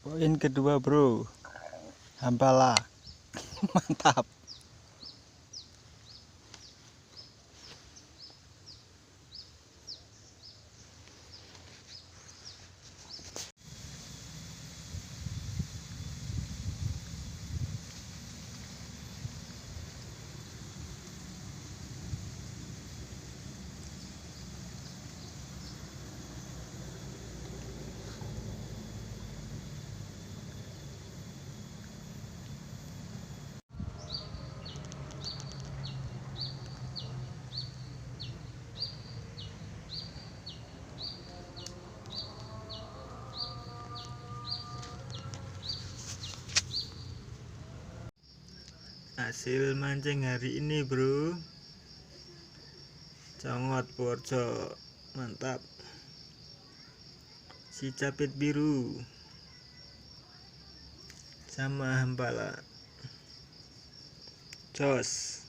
Poin kedua bro, Hambala. Mantap. Hasil mancing hari ini bro, congot Purworejo, mantap. Si capit biru sama Hambala, jos.